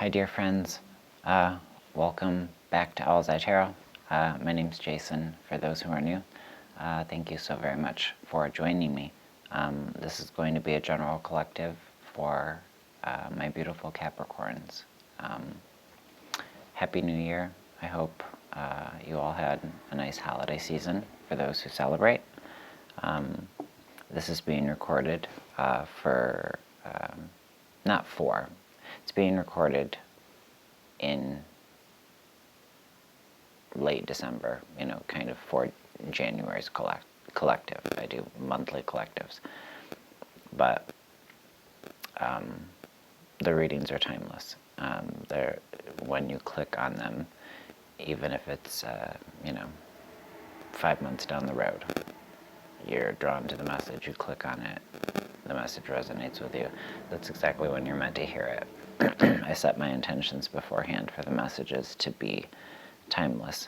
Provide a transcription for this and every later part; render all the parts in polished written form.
Hi dear friends, welcome back to Owlets Tarot. My name's Jason, for those who are new. Thank you so very much for joining me. This is going to be a general collective for my beautiful Capricorns. Happy New Year. I hope you all had a nice holiday season for those who celebrate. This is being recorded it's being recorded in late December, kind of for January's collective. I do monthly collectives. But the readings are timeless. When you click on them, even if it's, 5 months down the road, you're drawn to the message, you click on it, the message resonates with you. That's exactly when you're meant to hear it. I set my intentions beforehand for the messages to be timeless,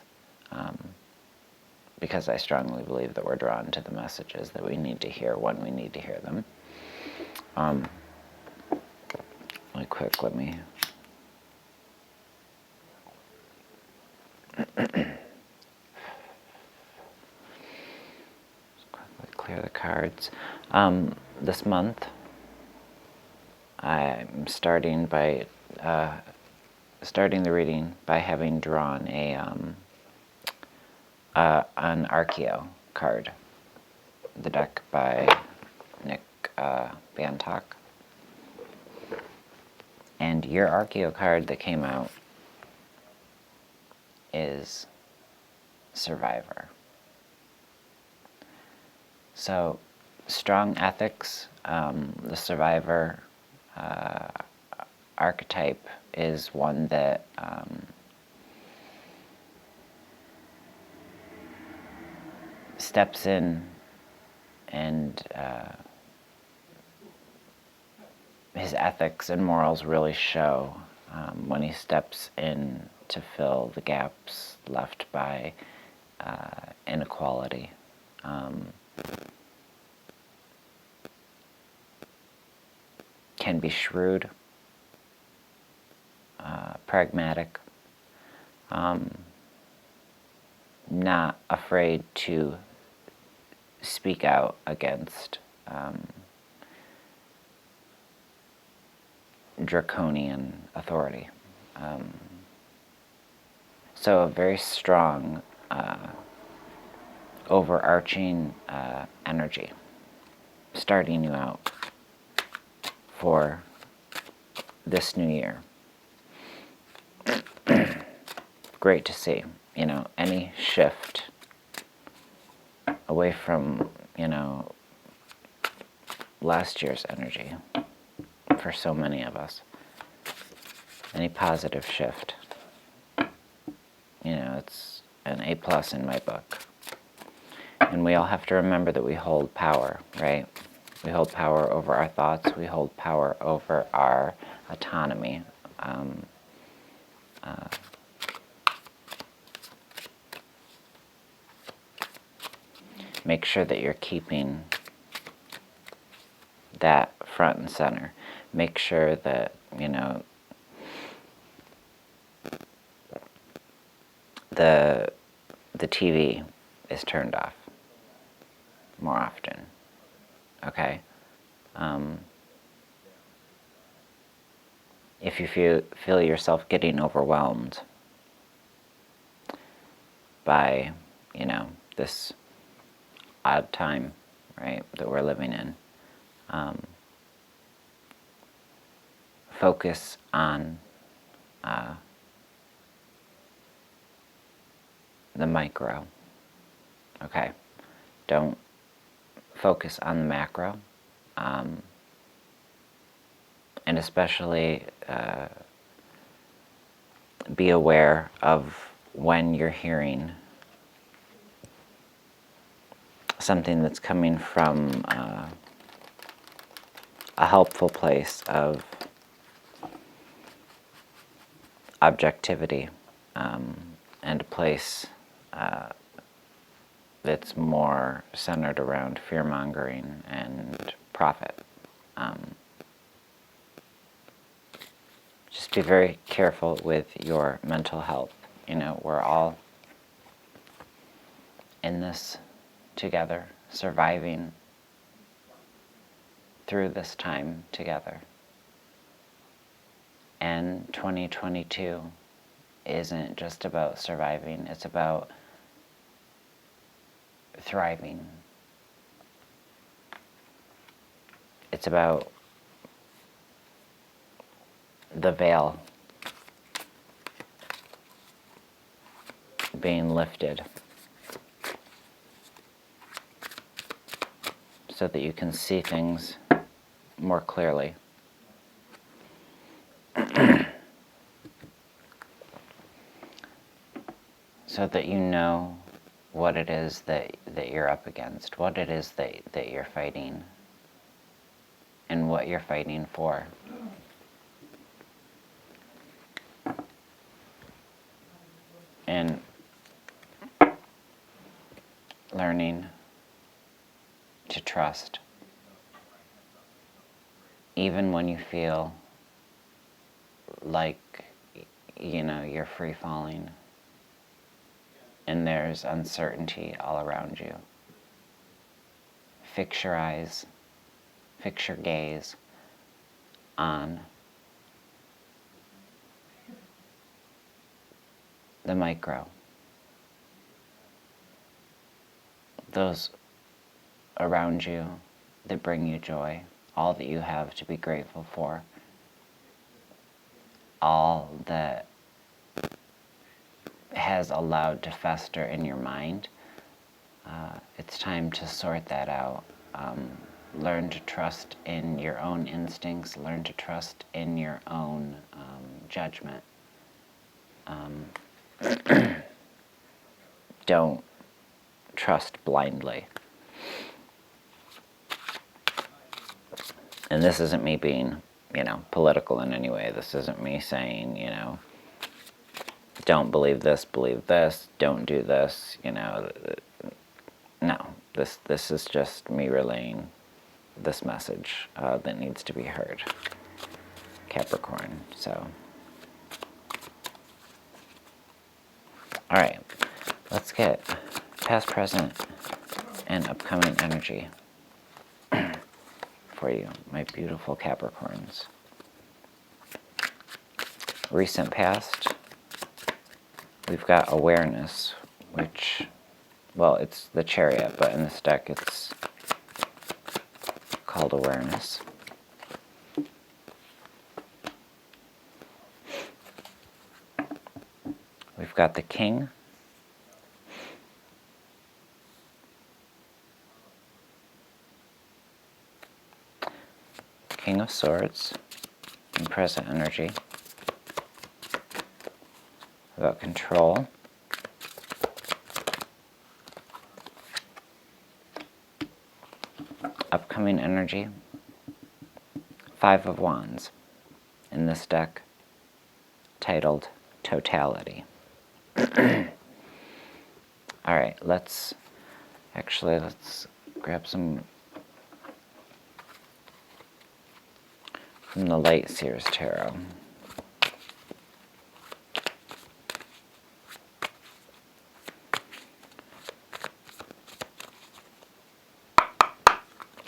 because I strongly believe that we're drawn to the messages that we need to hear when we need to hear them. Really quick, let me clear the cards. This month, I'm starting the reading by having drawn an Archeo card, the deck by Nick Bantock. And your Archeo card that came out is Survivor. So, strong ethics, the survivor archetype is one that steps in and his ethics and morals really show when he steps in to fill the gaps left by inequality. Can be shrewd, pragmatic, not afraid to speak out against draconian authority. So a very strong, overarching energy starting you out for this new year. Great to see, any shift away from, last year's energy for so many of us. Any positive shift. It's an A+ in my book. And we all have to remember that we hold power, right? We hold power over our thoughts. We hold power over our autonomy. Make sure that you're keeping that front and center. Make sure that, the TV is turned off more often. Okay? If you feel yourself getting overwhelmed by, this odd time, right, that we're living in, focus on the micro. Okay? Don't focus on the macro. And especially be aware of when you're hearing something that's coming from a helpful place of objectivity, and a place that's more centered around fear-mongering and profit. Just just be very careful with your mental health. You know, we're all in this together, surviving through this time together. And 2022 isn't just about surviving, it's about thriving. It's about the veil being lifted so that you can see things more clearly. So that you know what it is that you're up against, what it is that you're fighting, and what you're fighting for. And learning to trust, even when you feel like, you know, you're free falling and there's uncertainty all around you. Fix your eyes, fix your gaze on the micro, those around you that bring you joy, all that you have to be grateful for, all that has allowed to fester in your mind. It's time to sort that out. Learn to trust in your own instincts, learn to trust in your own judgment. Don't trust blindly. And this isn't me being, you know, political in any way. This isn't me saying, you know, don't believe this, don't do this, you know. No, this is just me relaying this message that needs to be heard. Capricorn, so. All right, let's get past, present, and upcoming energy for you, my beautiful Capricorns. Recent past, we've got awareness, which, well, it's the Chariot, but in this deck it's called awareness. We've got the King. King of Swords in present energy. About control. Upcoming energy. Five of Wands in this deck, titled Totality. All right, let's grab some from the Light Seers Tarot.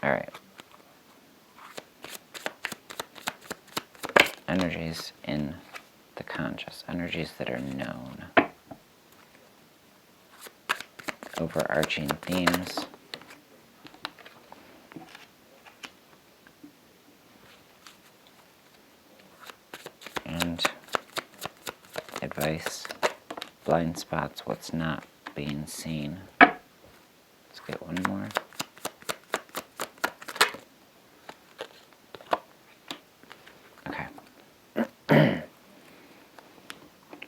All right. Energies in the conscious, energies that are known. Overarching themes. And advice, blind spots, what's not being seen. Let's get one more. Okay.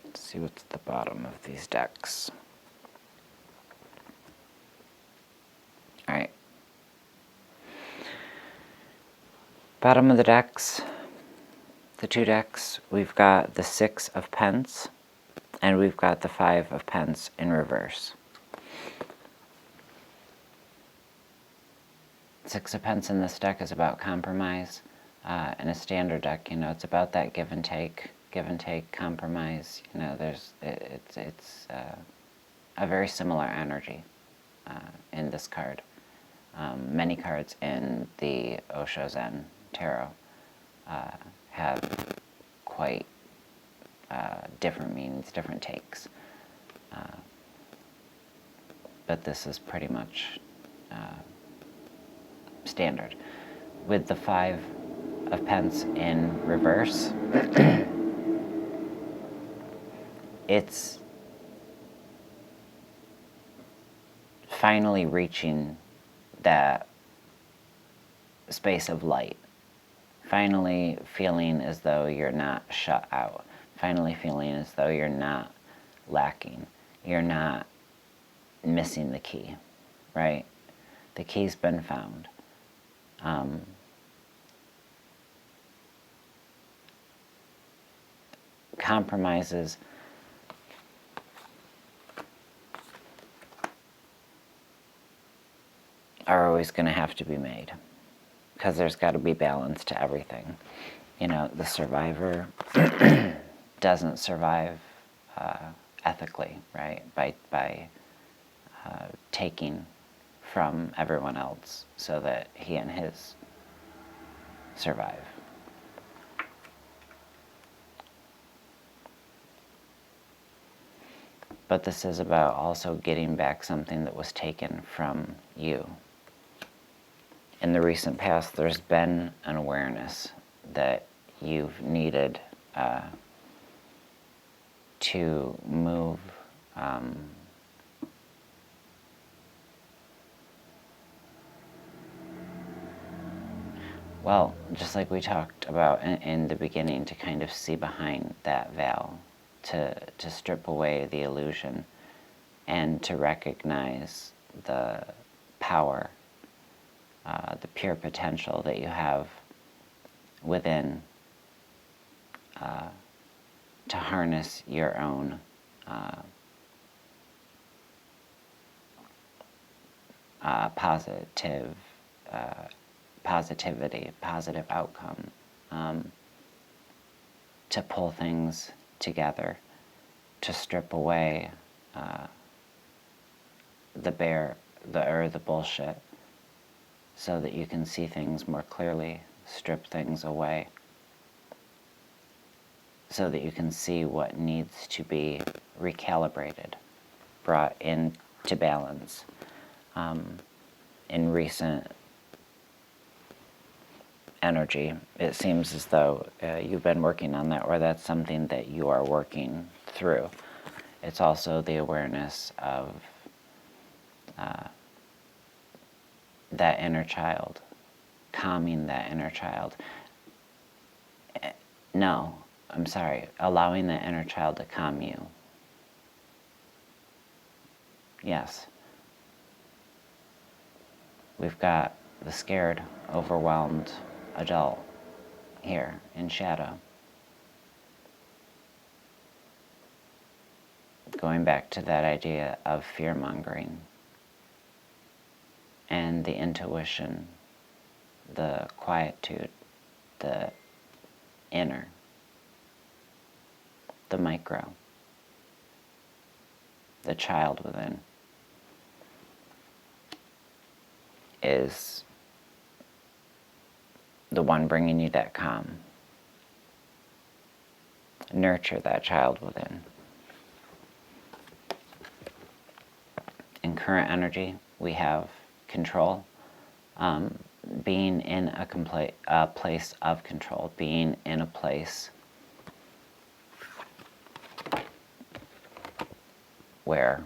Let's see what's at the bottom of these decks. All right. Bottom of the decks, the two decks, we've got the Six of Pence, and we've got the Five of Pence in reverse. Six of Pence in this deck is about compromise. In a standard deck, you know, it's about that give and take. give and take, compromise. You know, it's a very similar energy in this card. Many cards in the Osho Zen Tarot have quite different meanings, different takes. But this is pretty much standard. With the Five of Pence in reverse, it's finally reaching that space of light. Finally feeling as though you're not shut out. Finally feeling as though you're not lacking. You're not missing the key, right? The key's been found. Compromises are always going to have to be made, because there's got to be balance to everything. You know, the survivor doesn't survive ethically, right? By taking from everyone else so that he and his survive. But this is about also getting back something that was taken from you. In the recent past, there's been an awareness that you've needed to move well, just like we talked about in the beginning, to kind of see behind that veil, to strip away the illusion, and to recognize the power, the pure potential that you have within, to harness your own positivity, positive outcome, to pull things together, to strip away the bullshit, so that you can see things more clearly, strip things away, so that you can see what needs to be recalibrated, brought into balance. In recent energy, it seems as though you've been working on that, or that's something that you are working through. It's also the awareness of that inner child, calming that inner child. No, I'm sorry, allowing that inner child to calm you. Yes. We've got the scared, overwhelmed adult here in shadow. Going back to that idea of fear-mongering and the intuition, the quietude, the inner, the micro, the child within is the one bringing you that calm. Nurture that child within. In current energy, we have control, being in a place of control, being in a place where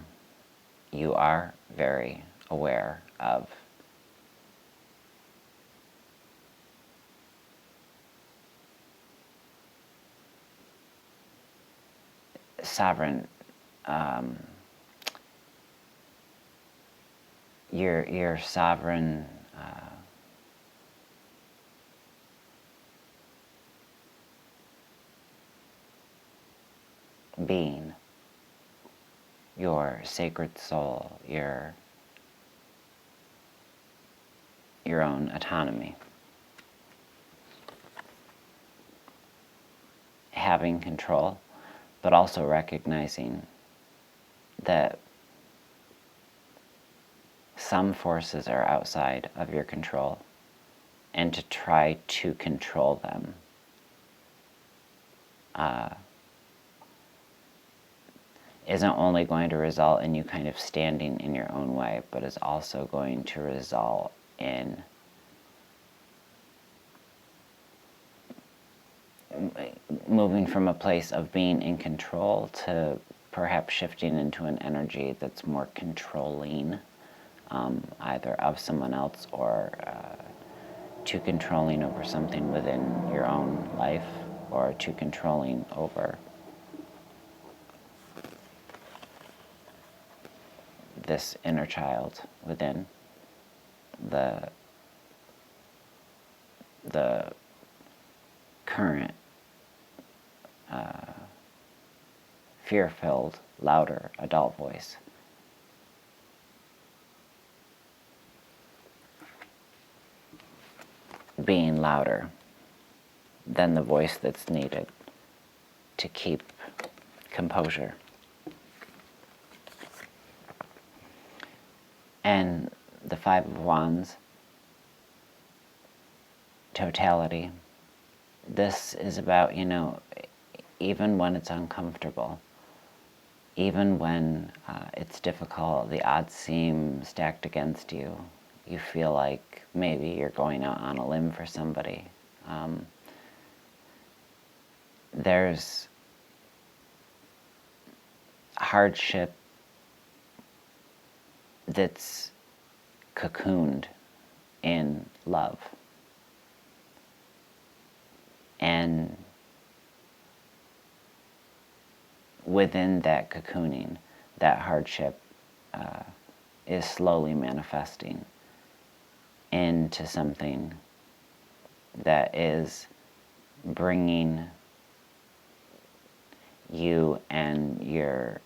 you are very aware of sovereign, your sovereign being, your sacred soul, your own autonomy. having control, but also recognizing that some forces are outside of your control, and to try to control them isn't only going to result in you kind of standing in your own way, but is also going to result in moving from a place of being in control to perhaps shifting into an energy that's more controlling, either of someone else or too controlling over something within your own life, or too controlling over this inner child within the current fear-filled, louder adult voice. Being louder than the voice that's needed to keep composure. And the Five of Wands, totality, this is about, even when it's uncomfortable, even when it's difficult, the odds seem stacked against you, you feel like maybe you're going out on a limb for somebody. There's hardship that's cocooned in love. And within that cocooning, that hardship is slowly manifesting into something that is bringing you and your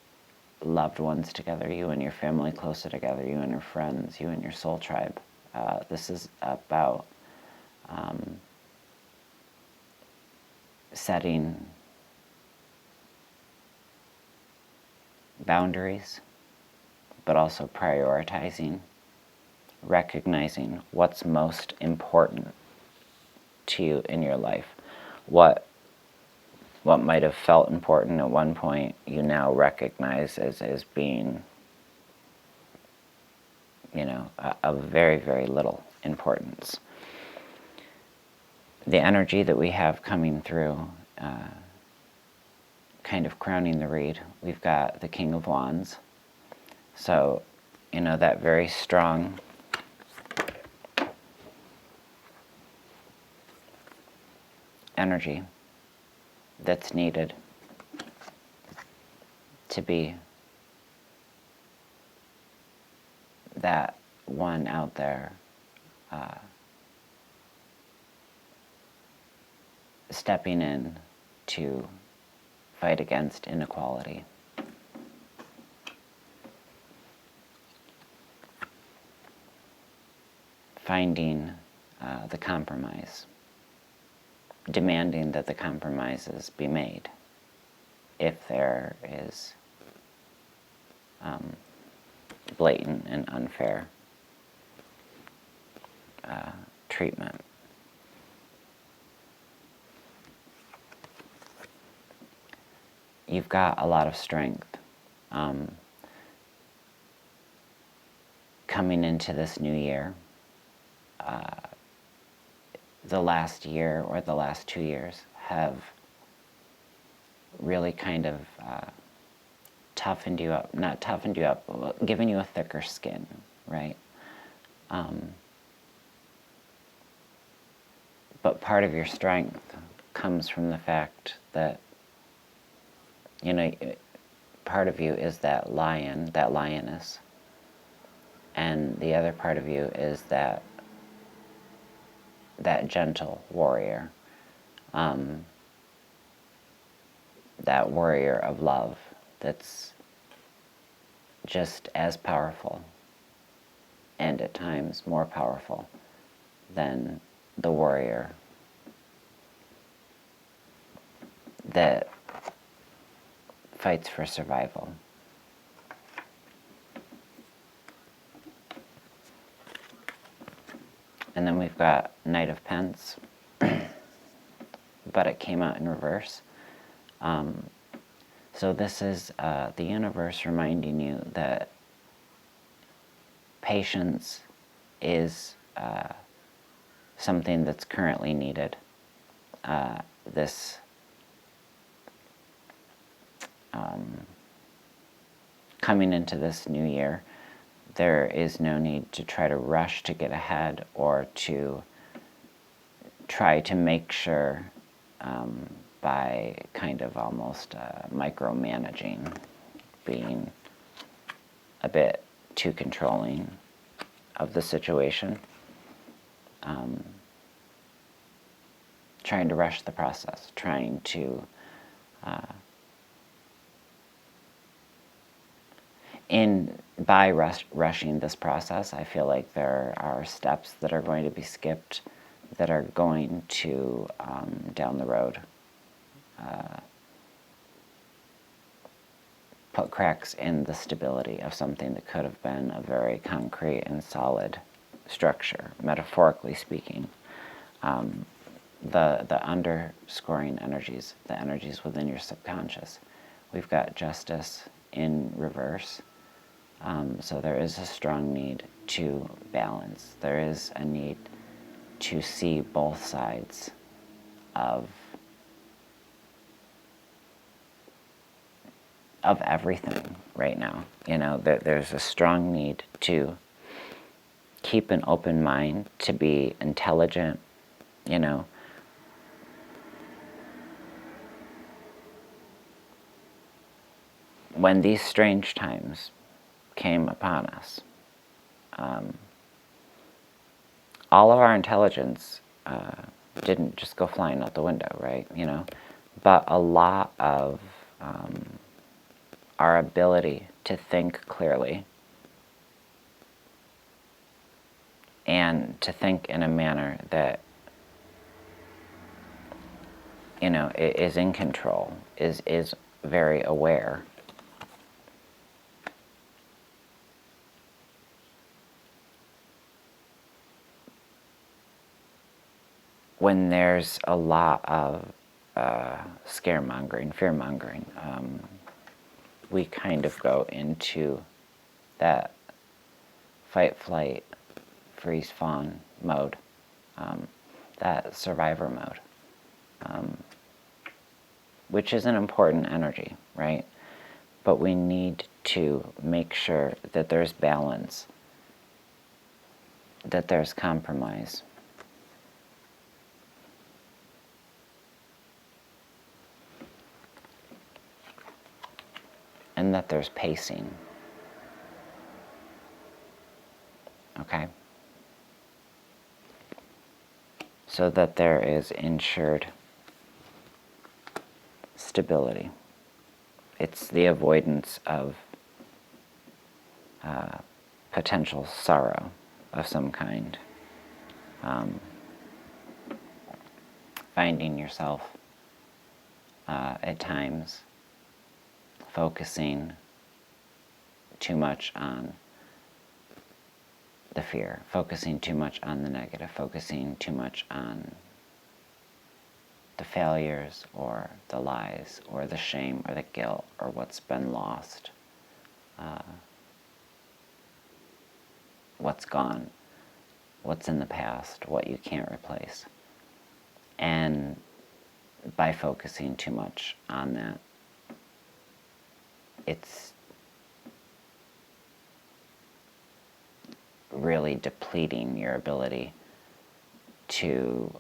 loved ones together, you and your family closer together, you and your friends, you and your soul tribe. This is about setting boundaries, but also prioritizing, recognizing what's most important to you in your life. What might have felt important at one point, you now recognize as being, of very, very little importance. The energy that we have coming through, kind of crowning the reed, we've got the King of Wands. So, that very strong energy that's needed to be that one out there stepping in to fight against inequality. Finding the compromise, demanding that the compromises be made if there is blatant and unfair treatment. You've got a lot of strength coming into this new year. The last year or the last 2 years have really kind of toughened you up, not toughened you up, but given you a thicker skin, right? But part of your strength comes from the fact that, part of you is that lion, that lioness, and the other part of you is that gentle warrior, that warrior of love that's just as powerful, and at times more powerful than the warrior that fights for survival. And then we've got Knight of Pence, but it came out in reverse. So this is the universe reminding you that patience is something that's currently needed. This coming into this new year, there is no need to try to rush to get ahead or to try to make sure by kind of almost micromanaging, being a bit too controlling of the situation, trying to rush the process, trying to by rushing this process, I feel like there are steps that are going to be skipped that are going to, down the road, put cracks in the stability of something that could have been a very concrete and solid structure, metaphorically speaking. The underscoring energies, the energies within your subconscious. We've got Justice in reverse. So there is a strong need to balance. There is a need to see both sides of everything right now. You know, there's a strong need to keep an open mind, to be intelligent, you know. When these strange times came upon us, all of our intelligence didn't just go flying out the window, right? You know, but a lot of our ability to think clearly and to think in a manner that, you know, is in control, is very aware. When there's a lot of scaremongering, fear-mongering, we kind of go into that fight, flight, freeze, fawn mode, that survivor mode, which is an important energy, right? But we need to make sure that there's balance, that there's compromise. And that there's pacing. Okay? So that there is ensured stability. It's the avoidance of potential sorrow of some kind. Finding yourself at times focusing too much on the fear, focusing too much on the negative, focusing too much on the failures or the lies or the shame or the guilt or what's been lost, what's gone, what's in the past, what you can't replace. And by focusing too much on that, it's really depleting your ability to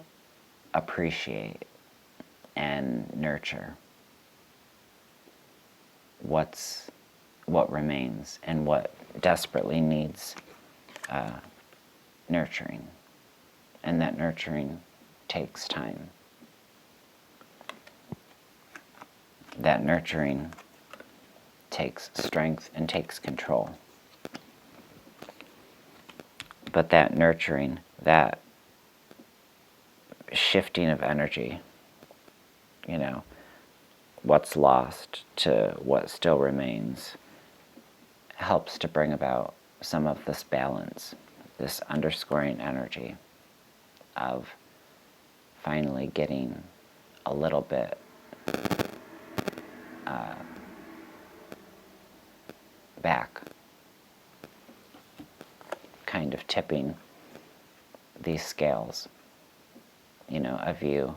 appreciate and nurture what remains and what desperately needs nurturing. And that nurturing takes time. That nurturing takes strength and takes control. But that nurturing, that shifting of energy, you know, what's lost to what still remains helps to bring about some of this balance, this underscoring energy of finally getting a little bit back, kind of tipping these scales, of you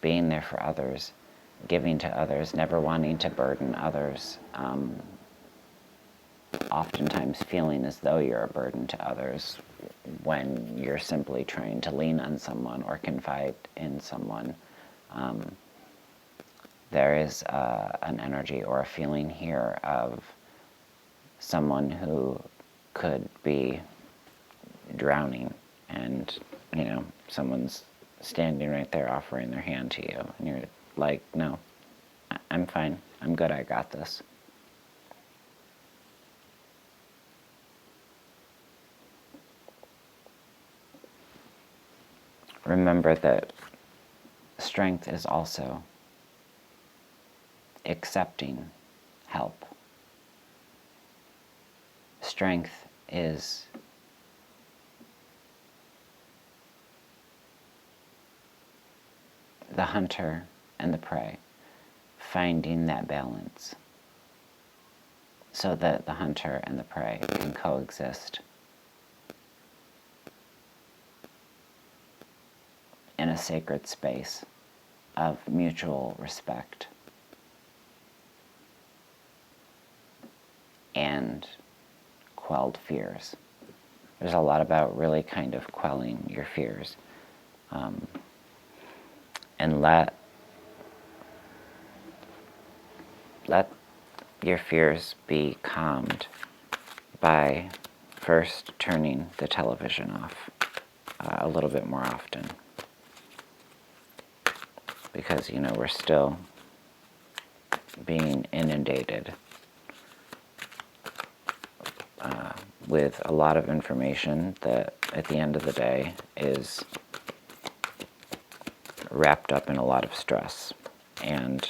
being there for others, giving to others, never wanting to burden others, oftentimes feeling as though you're a burden to others when you're simply trying to lean on someone or confide in someone. There is an energy or a feeling here of someone who could be drowning, and someone's standing right there offering their hand to you, and you're like, no, I'm fine, I'm good, I got this. Remember that strength is also accepting help. Strength is the hunter and the prey, finding that balance so that the hunter and the prey can coexist in a sacred space of mutual respect and quelled fears. There's a lot about really kind of quelling your fears. And let your fears be calmed by first turning the television off a little bit more often. Because, we're still being inundated with a lot of information that, at the end of the day, is wrapped up in a lot of stress. And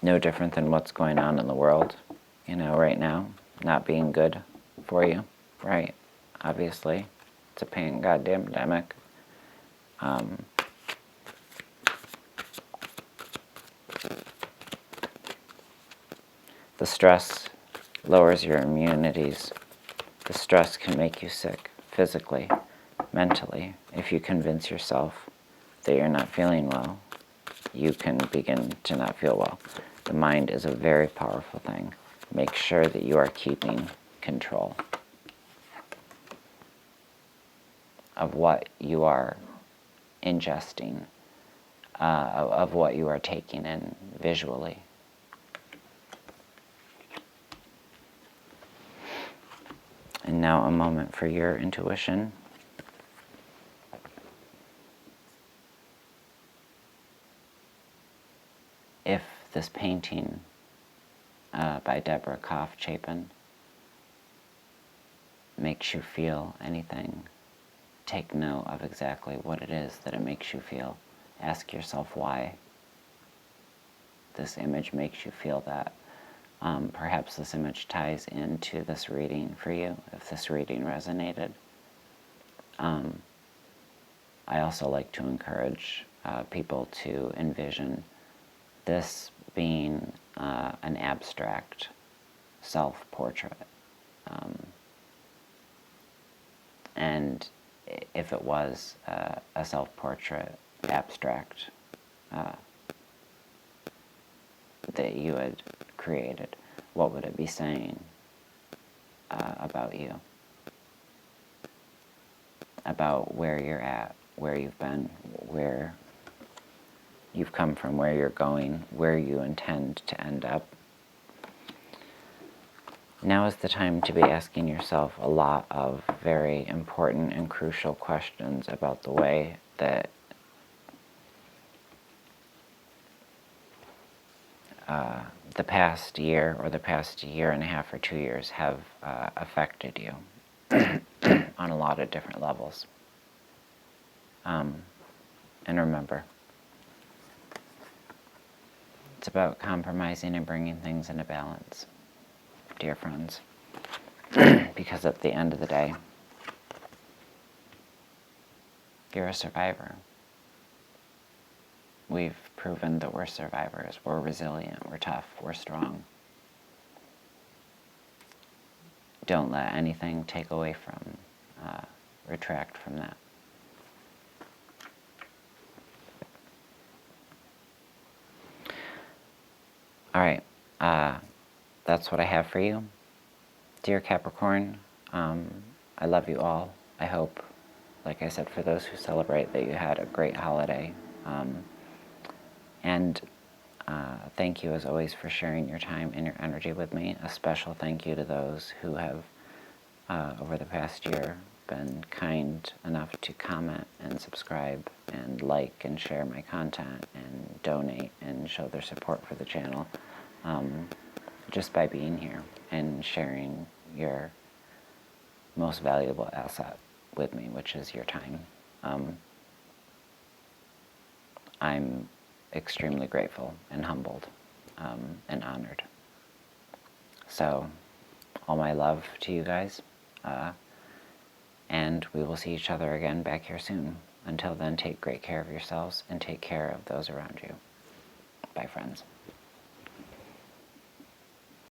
no different than what's going on in the world, right now, not being good for you, right? Obviously, it's a pain goddamn pandemic. The stress lowers your immunities. The stress can make you sick physically, mentally. If you convince yourself that you're not feeling well, you can begin to not feel well. The mind is a very powerful thing. Make sure that you are keeping control of what you are ingesting, of what you are taking in visually. And now a moment for your intuition. If this painting by Deborah Koff Chapin makes you feel anything, take note of exactly what it is that it makes you feel. Ask yourself why this image makes you feel that. Perhaps this image ties into this reading for you, if this reading resonated. I also like to encourage people to envision this being an abstract self-portrait. And if it was a self-portrait abstract that you had created, what would it be saying about you? About where you're at, where you've been, where you've come from, where you're going, where you intend to end up. Now is the time to be asking yourself a lot of very important and crucial questions about the way that the past year or the past year and a half or 2 years have affected you on a lot of different levels. And remember, it's about compromising and bringing things into balance, dear friends. Because at the end of the day, you're a survivor. We've proven that we're survivors. We're resilient, we're tough, we're strong. Don't let anything take away from, retract from that. All right, that's what I have for you. Dear Capricorn, I love you all. I hope, like I said, for those who celebrate, that you had a great holiday. And thank you, as always, for sharing your time and your energy with me. A special thank you to those who have, over the past year, been kind enough to comment and subscribe and like and share my content and donate and show their support for the channel, just by being here and sharing your most valuable asset with me, which is your time. I'm extremely grateful and humbled and honored. So, all my love to you guys, and we will see each other again back here soon. Until then, take great care of yourselves and take care of those around you. Bye, friends.